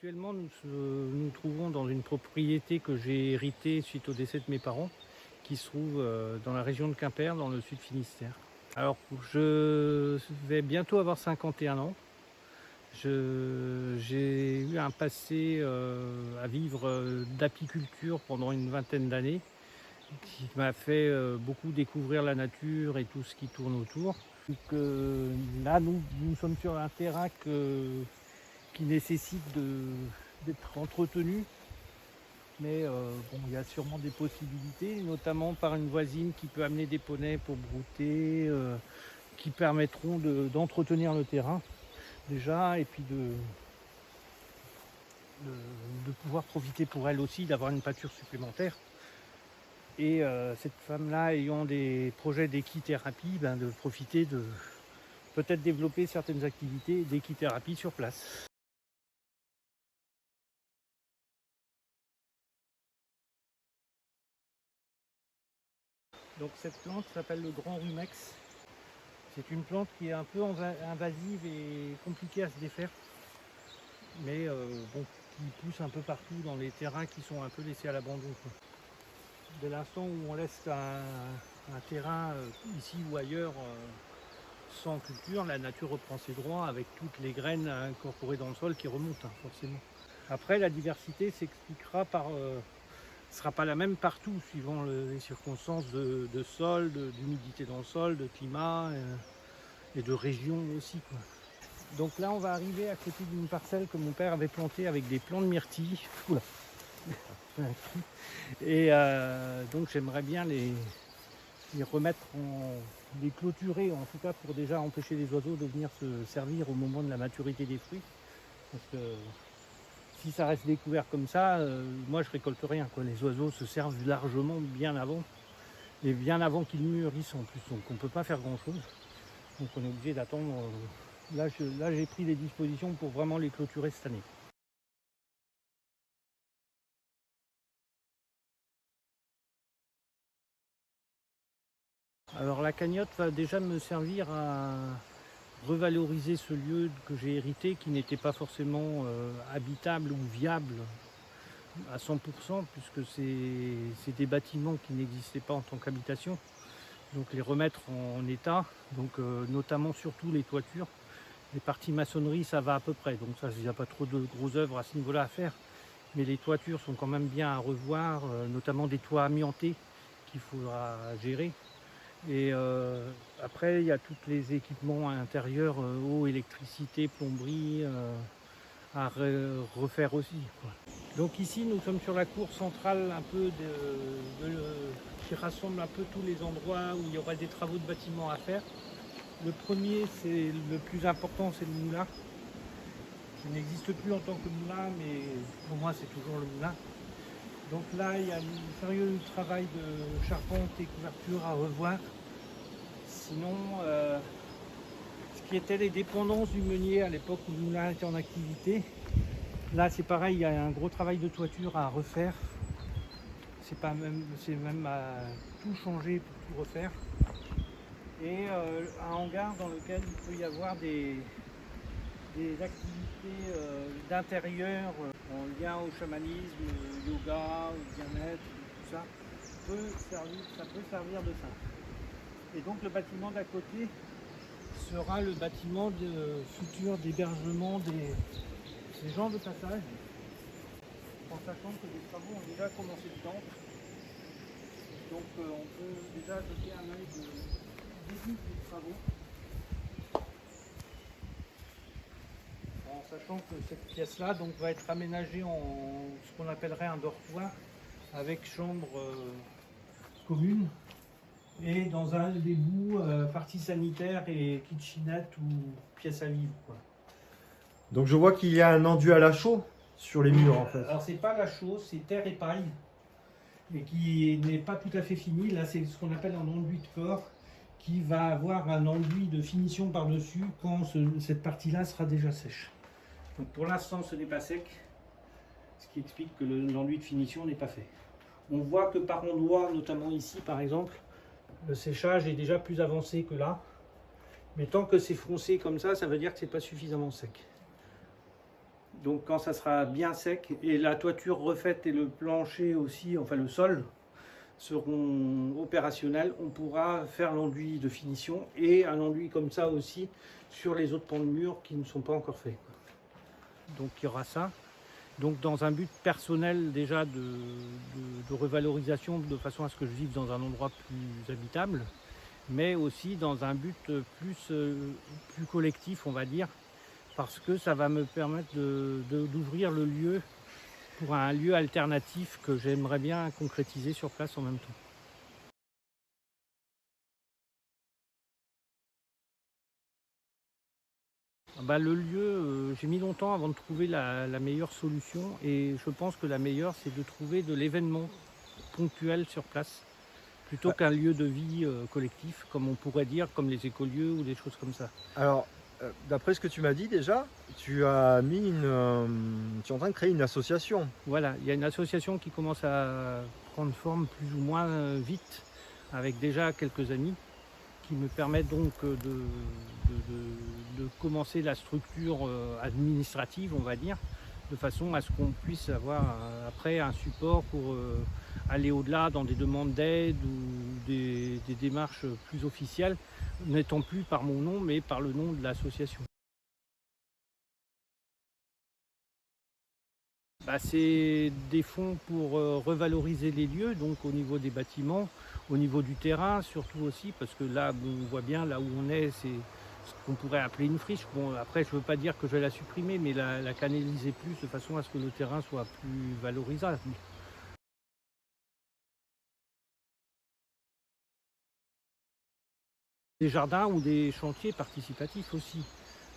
Actuellement, nous trouvons dans une propriété que j'ai héritée suite au décès de mes parents, qui se trouve dans la région de Quimper, dans le sud Finistère. Alors, je vais bientôt avoir 51 ans. J'ai eu un passé à vivre d'apiculture pendant une vingtaine d'années, qui m'a fait beaucoup découvrir la nature et tout ce qui tourne autour. Donc, là, nous sommes sur un terrain qui nécessite d'être entretenu. Mais bon, il y a sûrement des possibilités, notamment par une voisine qui peut amener des poneys pour brouter, qui permettront d'entretenir le terrain déjà, et puis de pouvoir profiter pour elle aussi d'avoir une pâture supplémentaire. Et cette femme-là ayant des projets d'équithérapie, de profiter de peut-être développer certaines activités d'équithérapie sur place. Donc cette plante s'appelle le grand rumex. C'est une plante qui est un peu invasive et compliquée à se défaire, mais bon, qui pousse un peu partout dans les terrains qui sont un peu laissés à l'abandon. Dès l'instant où on laisse un terrain ici ou ailleurs sans culture, la nature reprend ses droits avec toutes les graines incorporées dans le sol qui remontent forcément. Après, la diversité s'expliquera par sera pas la même partout, suivant les circonstances de sol, d'humidité dans le sol, de climat et de région aussi, quoi. Donc là, on va arriver à côté d'une parcelle que mon père avait plantée avec des plants de myrtille. Oula. Et donc j'aimerais bien les remettre, les clôturer, en tout cas pour déjà empêcher les oiseaux de venir se servir au moment de la maturité des fruits. Parce que si ça reste découvert comme ça, moi je récolte rien, quoi. Les oiseaux se servent largement bien avant, et bien avant qu'ils mûrissent en plus, donc on ne peut pas faire grand chose. Donc on est obligé d'attendre. Là j'ai pris les dispositions pour vraiment les clôturer cette année. Alors la cagnotte va déjà me servir à revaloriser ce lieu que j'ai hérité, qui n'était pas forcément habitable ou viable à 100%, puisque c'est des bâtiments qui n'existaient pas en tant qu'habitation. Donc les remettre en état, donc notamment surtout les toitures. Les parties maçonnerie, ça va à peu près, donc ça, il n'y a pas trop de grosses œuvres à ce niveau-là à faire. Mais les toitures sont quand même bien à revoir, notamment des toits amiantés qu'il faudra gérer. Et après, il y a tous les équipements intérieurs, eau, électricité, plomberie, à refaire aussi, quoi. Donc ici, nous sommes sur la cour centrale un peu qui rassemble un peu tous les endroits où il y aura des travaux de bâtiment à faire. Le premier, c'est le plus important, c'est le moulin, qui n'existe plus en tant que moulin, mais pour moi, c'est toujours le moulin. Donc là, il y a un sérieux travail de charpente et couverture à revoir. Sinon, ce qui était les dépendances du meunier à l'époque où le moulin était en activité, là c'est pareil, il y a un gros travail de toiture à refaire. C'est même à tout changer pour tout refaire. Et un hangar dans lequel il peut y avoir des activités d'intérieur en lien au chamanisme, yoga, au bien-être, tout ça, ça peut servir de ça. Et donc le bâtiment d'à côté sera le bâtiment futur d'hébergement des gens de passage, en sachant que les travaux ont déjà commencé dedans. Donc on peut déjà jeter un œil de début des travaux, en sachant que cette pièce-là va être aménagée en ce qu'on appellerait un dortoir avec chambre commune. Et dans un des bouts, partie sanitaire et kitchenette ou pièce à vivre, quoi. Donc je vois qu'il y a un enduit à la chaux sur les murs en fait. Alors c'est pas la chaux, c'est terre et paille, et qui n'est pas tout à fait fini. Là c'est ce qu'on appelle un enduit de corps, qui va avoir un enduit de finition par-dessus quand cette partie-là sera déjà sèche. Donc pour l'instant ce n'est pas sec, ce qui explique que l'enduit de finition n'est pas fait. On voit que par endroits, notamment ici par exemple, le séchage est déjà plus avancé que là, mais tant que c'est foncé comme ça veut dire que c'est pas suffisamment sec. Donc quand ça sera bien sec et la toiture refaite et le plancher aussi, enfin le sol, seront opérationnels, on pourra faire l'enduit de finition et un enduit comme ça aussi sur les autres pans de mur qui ne sont pas encore faits. Donc il y aura ça. Donc dans un but personnel déjà de revalorisation de façon à ce que je vive dans un endroit plus habitable, mais aussi dans un but plus collectif, on va dire, parce que ça va me permettre d'ouvrir le lieu pour un lieu alternatif que j'aimerais bien concrétiser sur place en même temps. Bah, le lieu, j'ai mis longtemps avant de trouver la meilleure solution et je pense que la meilleure c'est de trouver de l'événement ponctuel sur place plutôt qu'un lieu de vie collectif comme on pourrait dire, comme les écolieux ou des choses comme ça. Alors, d'après ce que tu m'as dit déjà, tu as mis tu es en train de créer une association. Voilà, il y a une association qui commence à prendre forme plus ou moins vite avec déjà quelques amis qui me permettent donc de commencer la structure administrative, on va dire, de façon à ce qu'on puisse avoir après un support pour aller au-delà dans des demandes d'aide ou des démarches plus officielles, n'étant plus par mon nom mais par le nom de l'association. Bah, c'est des fonds pour revaloriser les lieux, donc au niveau des bâtiments, au niveau du terrain surtout aussi, parce que là, bon, on voit bien, là où on est, c'est ce qu'on pourrait appeler une friche. Bon, après, je ne veux pas dire que je vais la supprimer, mais la canaliser plus de façon à ce que le terrain soit plus valorisable. Des jardins ou des chantiers participatifs aussi,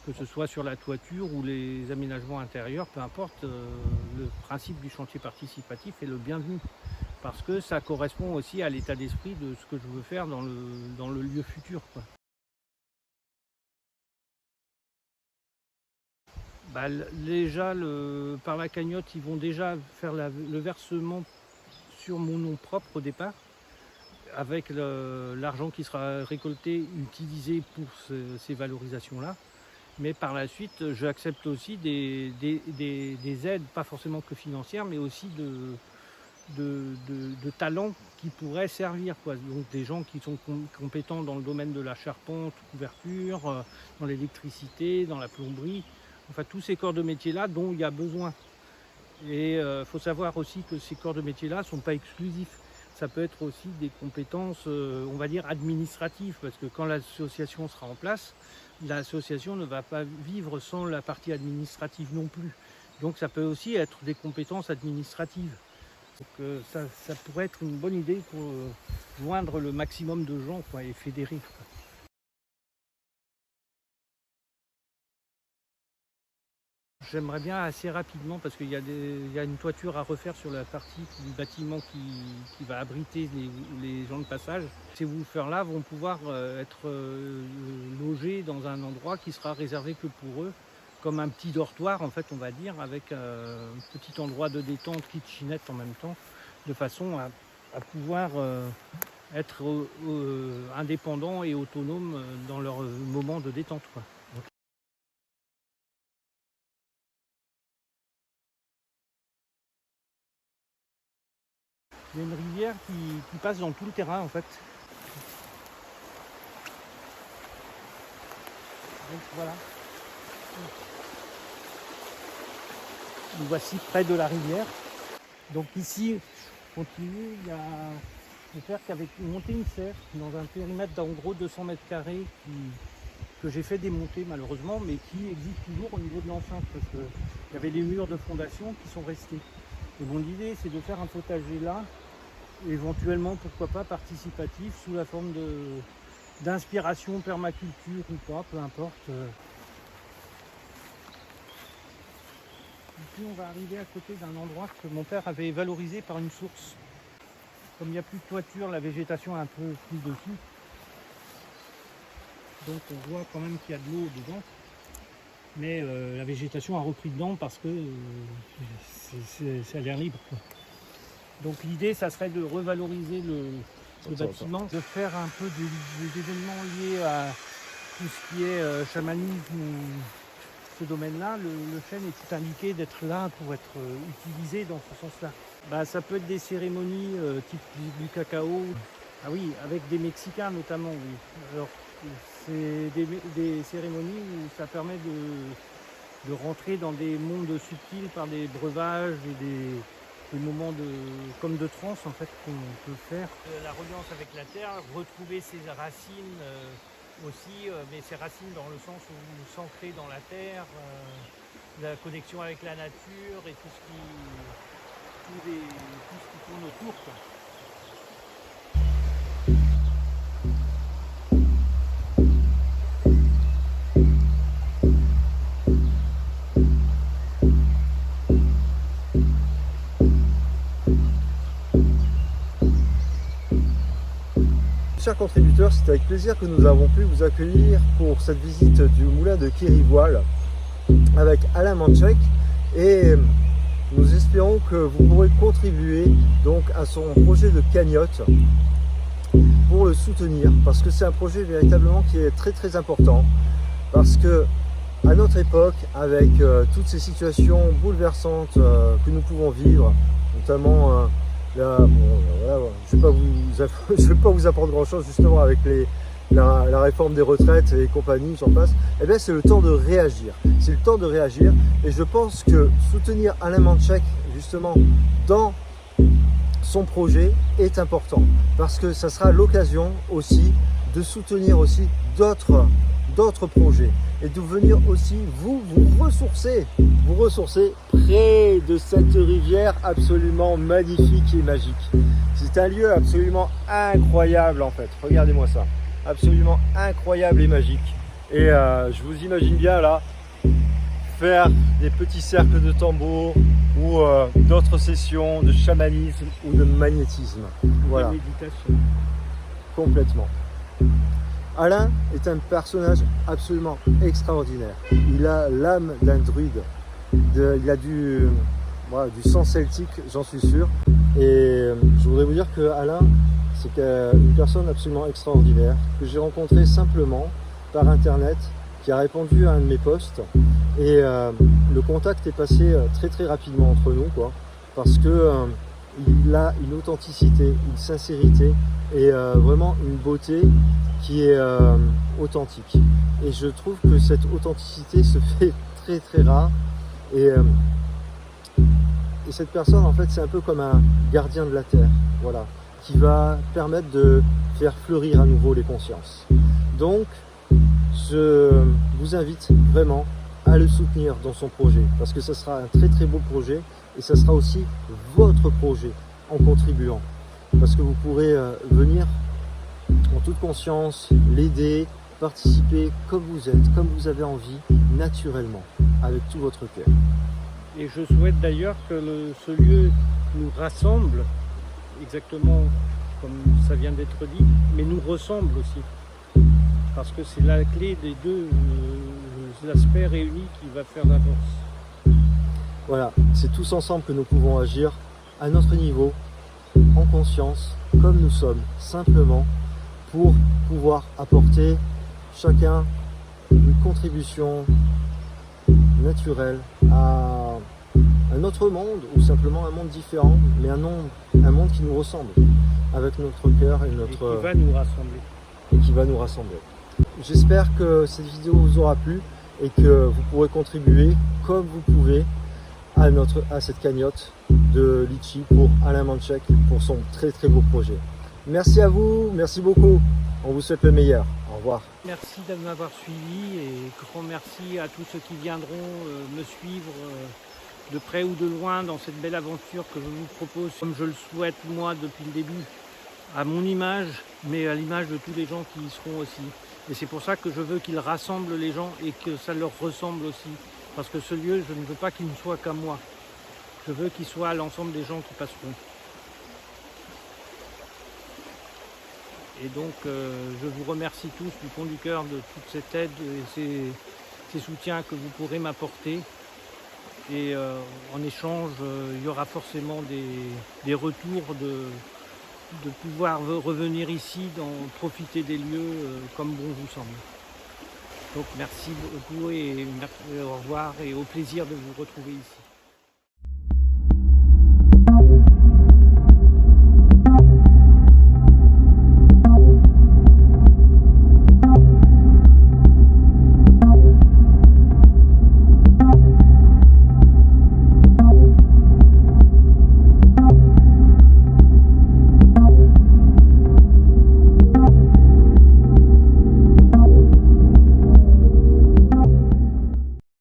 que ce soit sur la toiture ou les aménagements intérieurs, peu importe, le principe du chantier participatif est le bienvenu. Parce que ça correspond aussi à l'état d'esprit de ce que je veux faire dans le lieu futur, quoi. Bah, déjà, par la cagnotte, ils vont déjà faire le versement sur mon nom propre au départ, avec l'argent qui sera récolté, utilisé pour ces valorisations-là. Mais par la suite, j'accepte aussi des aides, pas forcément que financières, mais aussi de talents qui pourraient servir, quoi. Donc des gens qui sont compétents dans le domaine de la charpente, couverture, dans l'électricité, dans la plomberie, enfin tous ces corps de métier-là dont il y a besoin. Et il faut savoir aussi que ces corps de métier-là ne sont pas exclusifs. Ça peut être aussi des compétences, on va dire, administratives, parce que quand l'association sera en place, l'association ne va pas vivre sans la partie administrative non plus. Donc ça peut aussi être des compétences administratives. Donc ça pourrait être une bonne idée pour joindre le maximum de gens, quoi, et fédérer, quoi. J'aimerais bien assez rapidement parce qu'il y a une toiture à refaire sur la partie du bâtiment qui va abriter les gens de passage. Ces woofers-là vont pouvoir être logés dans un endroit qui sera réservé que pour eux, comme un petit dortoir en fait on va dire, avec un petit endroit de détente, kitchenette en même temps, de façon à pouvoir être indépendants et autonomes dans leur moment de détente, quoi. Il y a une rivière qui passe dans tout le terrain en fait. Donc voilà. Nous voici près de la rivière. Donc ici, je continue, il y a mon père qui avait monté une serre dans un périmètre d'en gros 200 mètres carrés que j'ai fait démonter malheureusement, mais qui existe toujours au niveau de l'enceinte parce qu'il y avait les murs de fondation qui sont restés. Et bon, l'idée c'est de faire un potager là, éventuellement pourquoi pas participatif sous la forme d'inspiration permaculture ou pas, peu importe. Ici on va arriver à côté d'un endroit que mon père avait valorisé par une source. Comme il n'y a plus de toiture, la végétation est un peu prise dessus. Donc on voit quand même qu'il y a de l'eau dedans. Mais la végétation a repris dedans parce que c'est à l'air libre, quoi. Donc l'idée, ça serait de revaloriser le bâtiment, de faire un peu des événements liés à tout ce qui est chamanisme ce domaine-là, le chêne est tout indiqué d'être là pour être utilisé dans ce sens-là. Bah, ça peut être des cérémonies type du cacao. Ah oui, avec des Mexicains notamment, oui. Alors, c'est des cérémonies où ça permet de rentrer dans des mondes subtils par des breuvages et des moments comme de transe en fait qu'on peut faire. La reliance avec la terre, retrouver ses racines aussi, mais ses racines dans le sens où s'ancrer dans la terre, la connexion avec la nature et tout ce qui tourne autour, quoi. Chers contributeurs, c'est avec plaisir que nous avons pu vous accueillir pour cette visite du moulin de Kérivoile avec Alain Manchek, et nous espérons que vous pourrez contribuer donc à son projet de cagnotte pour le soutenir, parce que c'est un projet véritablement qui est très très important, parce que à notre époque, avec toutes ces situations bouleversantes que nous pouvons vivre, notamment là, bon, voilà, je ne vais pas vous apprendre grand chose justement avec la réforme des retraites et compagnie, j'en passe. Eh bien, c'est le temps de réagir. C'est le temps de réagir, et je pense que soutenir Alain Manchek justement dans son projet est important, parce que ça sera l'occasion aussi de soutenir aussi d'autres projets, et de venir aussi vous ressourcer près de cette rivière absolument magnifique et magique. C'est un lieu absolument incroyable en fait, regardez-moi ça, absolument incroyable et magique. Et je vous imagine bien là faire des petits cercles de tambours ou d'autres sessions de chamanisme ou de magnétisme. Voilà. De méditation. Complètement. Alain est un personnage absolument extraordinaire. Il a l'âme d'un druide. Il a du sang celtique, j'en suis sûr. Et je voudrais vous dire que Alain, c'est une personne absolument extraordinaire que j'ai rencontré simplement par internet, qui a répondu à un de mes posts, et le contact est passé très très rapidement entre nous, quoi, parce que il a une authenticité, une sincérité et vraiment une beauté qui est authentique. Et je trouve que cette authenticité se fait très très rare, et cette personne en fait c'est un peu comme un gardien de la terre, voilà, qui va permettre de faire fleurir à nouveau les consciences. Donc je vous invite vraiment à le soutenir dans son projet, parce que ça sera un très très beau projet, et ça sera aussi votre projet en contribuant, parce que vous pourrez venir en toute conscience, l'aider, participer comme vous êtes, comme vous avez envie, naturellement, avec tout votre cœur. Et je souhaite d'ailleurs que ce lieu nous rassemble, exactement comme ça vient d'être dit, mais nous ressemble aussi. Parce que c'est la clé des deux aspects réunis qui va faire la force. Voilà, c'est tous ensemble que nous pouvons agir à notre niveau, en conscience, comme nous sommes, simplement, pour pouvoir apporter chacun une contribution naturelle à un autre monde, ou simplement un monde différent, mais un monde qui nous ressemble, avec notre cœur et notre... Et qui va nous rassembler. Et qui va nous rassembler. J'espère que cette vidéo vous aura plu, et que vous pourrez contribuer comme vous pouvez à cette cagnotte de litchi pour Alain Manchek, pour son très très beau projet. Merci à vous, merci beaucoup, on vous souhaite le meilleur, au revoir. Merci de m'avoir suivi, et grand merci à tous ceux qui viendront me suivre de près ou de loin dans cette belle aventure que je vous propose, comme je le souhaite moi depuis le début, à mon image, mais à l'image de tous les gens qui y seront aussi. Et c'est pour ça que je veux qu'il rassemble les gens et que ça leur ressemble aussi. Parce que ce lieu, je ne veux pas qu'il ne soit qu'à moi. Je veux qu'il soit à l'ensemble des gens qui passeront. Et donc, je vous remercie tous du fond du cœur de toute cette aide et ces soutiens que vous pourrez m'apporter. Et en échange, il y aura forcément des retours de pouvoir revenir ici, profiter des lieux comme bon vous semble. Donc merci beaucoup et au revoir et au plaisir de vous retrouver ici.